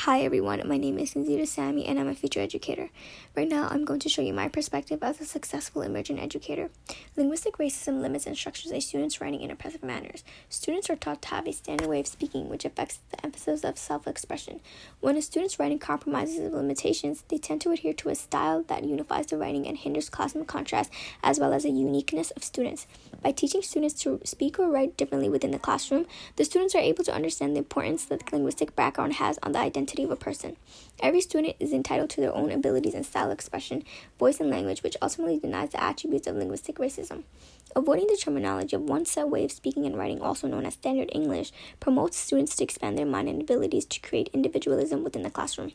Hi everyone, my name is Sanzita Sami and I'm a future educator. Right now I'm going to show you my perspective as a successful emergent educator. Linguistic racism limits and structures a student's writing in oppressive manners. Students are taught to have a standard way of speaking which affects the emphasis of self-expression. When a student's writing compromises the limitations, they tend to adhere to a style that unifies the writing and hinders classroom contrast as well as the uniqueness of students. By teaching students to speak or write differently within the classroom, the students are able to understand the importance that the linguistic background has on the identity of a person. Every student is entitled to their own abilities and style of expression, voice, and language, which ultimately denies the attributes of linguistic racism. Avoiding the terminology of one set way of speaking and writing, also known as standard English, promotes students to expand their mind and abilities to create individualism within the classroom.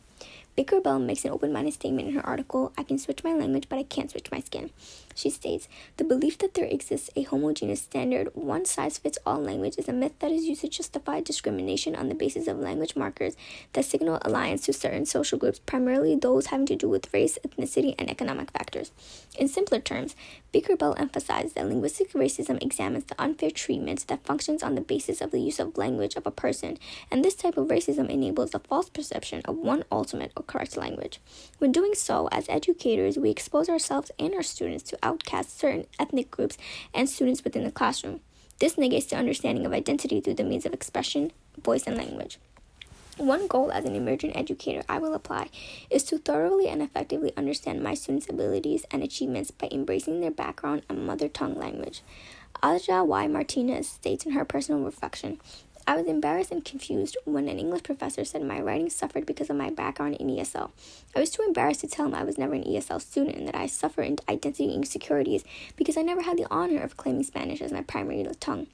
Baker Bell makes an open-minded statement in her article, "I can switch my language, but I can't switch my skin." She states, "The belief that there exists a homogeneous standard, one-size-fits-all language is a myth that is used to justify discrimination on the basis of language markers that signal alliance to certain social groups, primarily those having to do with race, ethnicity, and economic factors." In simpler terms, Baker Bell emphasized that linguistic racism examines the unfair treatment that functions on the basis of the use of language of a person, and this type of racism enables the false perception of one ultimate or correct language. When doing so, as educators, we expose ourselves and our students to outcast certain ethnic groups and students within the classroom. This negates the understanding of identity through the means of expression, voice, and language. One goal as an emergent educator I will apply is to thoroughly and effectively understand my students' abilities and achievements by embracing their background and mother tongue language. Aja Y. Martinez states in her personal reflection, "I was embarrassed and confused when an English professor said my writing suffered because of my background in ESL. I was too embarrassed to tell him I was never an ESL student and that I suffer in identity insecurities because I never had the honor of claiming Spanish as my primary tongue.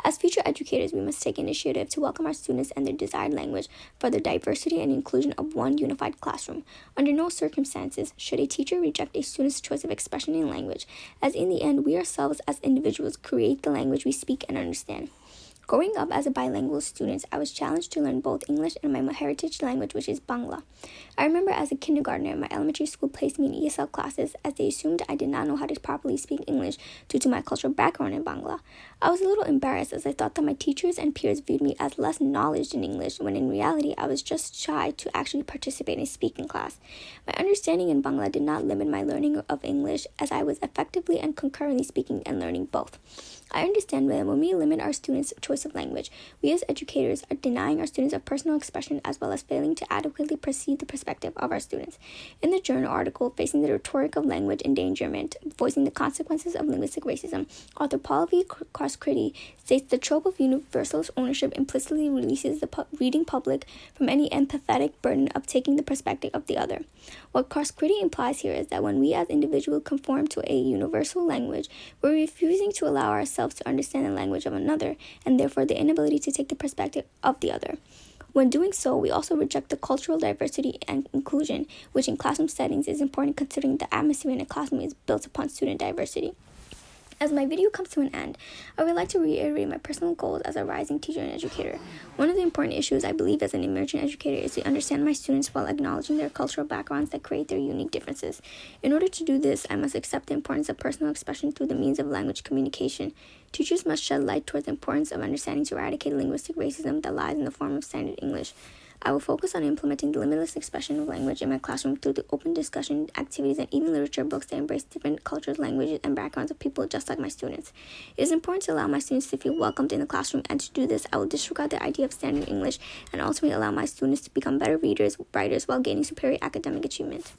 As future educators, we must take initiative to welcome our students and their desired language for the diversity and inclusion of one unified classroom. Under no circumstances should a teacher reject a student's choice of expression in language, as in the end, we ourselves as individuals create the language we speak and understand." Growing up as a bilingual student, I was challenged to learn both English and my heritage language, which is Bangla. I remember as a kindergartner, my elementary school placed me in ESL classes as they assumed I did not know how to properly speak English due to my cultural background in Bangla. I was a little embarrassed as I thought that my teachers and peers viewed me as less knowledge in English, when in reality I was just shy to actually participate in a speaking class. My understanding in Bangla did not limit my learning of English, as I was effectively and concurrently speaking and learning both. I understand that when we limit our students' choice of language, we as educators are denying our students of personal expression as well as failing to adequately perceive the perspective of our students. In the journal article, "Facing the Rhetoric of Language Endangerment, Voicing the Consequences of Linguistic Racism," author Paul V. Korskriti states the trope of universal ownership implicitly releases the reading public from any empathetic burden of taking the perspective of the other. What Korskriti implies here is that when we as individuals conform to a universal language, we're refusing to allow ourselves to understand the language of another, and therefore the inability to take the perspective of the other. When doing so, we also reject the cultural diversity and inclusion, which in classroom settings is important considering the atmosphere in a classroom is built upon student diversity. As my video comes to an end, I would like to reiterate my personal goals as a rising teacher and educator. One of the important issues I believe as an emergent educator is to understand my students while acknowledging their cultural backgrounds that create their unique differences. In order to do this, I must accept the importance of personal expression through the means of language communication. Teachers must shed light towards the importance of understanding to eradicate linguistic racism that lies in the form of standard English. I will focus on implementing the limitless expression of language in my classroom through the open discussion, activities, and even literature books that embrace different cultures, languages, and backgrounds of people just like my students. It is important to allow my students to feel welcomed in the classroom, and to do this, I will disregard the idea of standard English and ultimately allow my students to become better readers, writers, while gaining superior academic achievement.